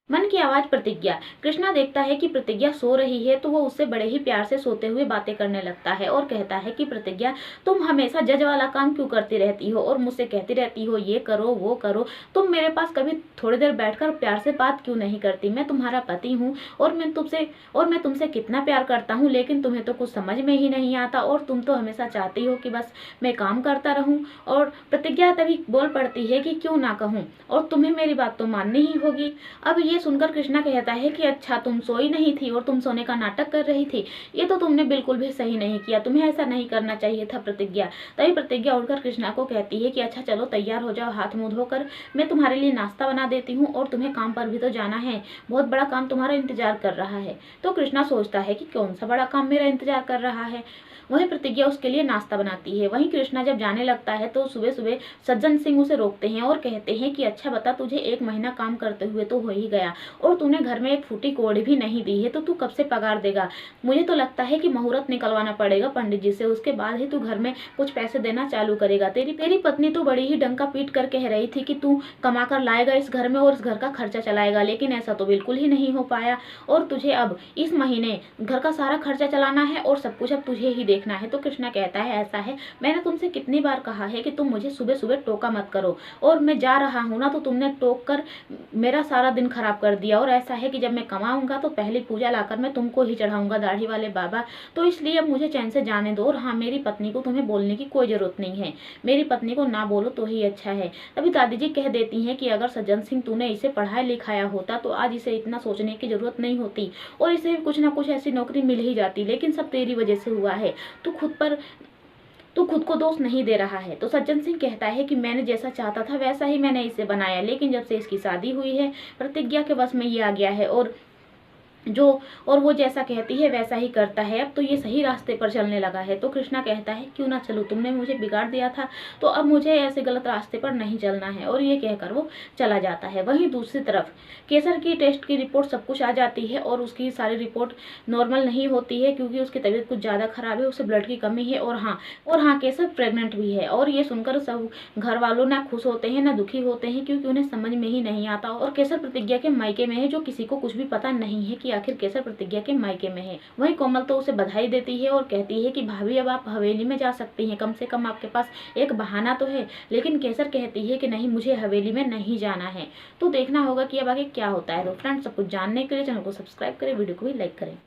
मन की आवाज प्रतिज्ञा। कृष्णा देखता है कि प्रतिज्ञा सो रही है तो वो उससे बड़े ही प्यार से सोते हुए बातें करने लगता है और कहता है कि प्रतिज्ञा, तुम हमेशा जज वाला काम क्यों करती रहती हो और मुझसे कहती रहती हो ये करो वो करो। तुम मेरे पास कभी थोड़ी देर बैठकर प्यार से बात क्यों नहीं करती। मैं तुम्हारा पति हूँ और मैं तुमसे कितना प्यार करता हूँ, लेकिन तुम्हें तो कुछ समझ में ही नहीं आता और तुम तो हमेशा चाहती हो कि बस मैं काम करता रहूँ। और प्रतिज्ञा तभी बोल पड़ती है कि क्यों ना कहूँ, और तुम्हें मेरी बात तो माननी ही होगी। अब ये सुनकर कृष्णा कहता है कि अच्छा, तुम सोई नहीं थी और तुम सोने का नाटक कर रही थी। ये तो तुमने बिल्कुल भी सही नहीं किया, तुम्हें ऐसा नहीं करना चाहिए था प्रतिज्ञा। तभी प्रतिज्ञा उठकर कृष्णा को कहती है कि अच्छा चलो तैयार हो जाओ, हाथ मुंह धोकर मैं तुम्हारे लिए नाश्ता बना देती हूँ और तुम्हें काम पर भी तो जाना है, बहुत बड़ा काम तुम्हारा इंतजार कर रहा है। तो कृष्णा सोचता है कि कौन सा बड़ा काम मेरा इंतजार कर रहा है। वहीं प्रतिज्ञा उसके लिए नाश्ता बनाती है। वहीं कृष्णा जब जाने लगता है तो सुबह सुबह सज्जन सिंह उसे रोकते हैं और कहते हैं कि अच्छा बता, तुझे 1 महीना काम करते हुए तो हो ही गया और तूने घर में एक फूटी कौड़ी भी नहीं दी है, तो तू कब से पगार देगा। मुझे तो लगता है कि मुहूर्त निकलवाना पड़ेगा पंडित जी से, उसके बाद ही तू घर में कुछ पैसे देना चालू करेगा। तेरी पत्नी तो बड़ी ही डंका पीट कर कह रही थी कि तू कमा कर लाएगा इस घर में और इस घर का खर्चा चलाएगा, लेकिन ऐसा तो बिल्कुल ही नहीं हो पाया और तुझे अब इस महीने घर का सारा खर्चा चलाना है और सब कुछ अब तुझे ही देखना है। तो कृष्णा कहता है ऐसा है, मैंने तुमसे कितनी बार कहा है कि तुम मुझे सुबह सुबह टोका मत करो, और मैं जा रहा हूँ ना तो तुमने टोक कर मेरा सारा दिन खराब कर दिया। और ऐसा है कि जब मैं कमाऊंगा तो पहली पूजा लाकर मैं तुमको ही चढ़ाऊंगा, दाढ़ी वाले बाबा। तो इसलिए अब मुझे चैन से जाने दो। और हाँ, मेरी पत्नी को तुम्हें बोलने की कोई जरूरत नहीं है, मेरी पत्नी को ना बोलो तो ही अच्छा है। तभी दादी जी कह देती हैं कि अगर सज्जन सिंह तूने इसे पढ़ाया लिखाया होता तो आज इसे इतना सोचने की जरूरत नहीं होती और इसे कुछ ना कुछ ऐसी नौकरी मिल ही जाती, लेकिन सब तेरी वजह से हुआ है। तू खुद को दोष नहीं दे रहा है। तो सज्जन सिंह कहता है कि मैंने जैसा चाहता था वैसा ही मैंने इसे बनाया, लेकिन जब से इसकी शादी हुई है प्रतिज्ञा के बस में ये आ गया है और वो जैसा कहती है वैसा ही करता है। अब तो ये सही रास्ते पर चलने लगा है। तो कृष्णा कहता है क्यों ना चलूं, तुमने मुझे बिगाड़ दिया था तो अब मुझे ऐसे गलत रास्ते पर नहीं चलना है। और ये कहकर वो चला जाता है। वहीं दूसरी तरफ केसर की टेस्ट की रिपोर्ट सब कुछ आ जाती है और उसकी सारी रिपोर्ट नॉर्मल नहीं होती है, क्योंकि उसकी तबीयत कुछ ज़्यादा खराब है, उसे ब्लड की कमी है और हाँ केसर प्रेग्नेंट भी है। और ये सुनकर सब घर वालों ना खुश होते हैं ना दुखी होते हैं, क्योंकि उन्हें समझ में ही नहीं आता। और केसर प्रतिज्ञा के मायके में है, जो किसी को कुछ भी पता नहीं है कि आखिर केसर प्रतिज्ञा के मायके में है। वहीं कोमल तो उसे बधाई देती है और कहती है कि भाभी अब आप हवेली में जा सकती हैं, कम से कम आपके पास एक बहाना तो है। लेकिन केसर कहती है कि नहीं, मुझे हवेली में नहीं जाना है। तो देखना होगा कि अब आगे क्या होता है। तो फ्रेंड्स, सब कुछ जानने के लिए चैनल को सब्सक्राइब करें, वीडियो को भी लाइक करें।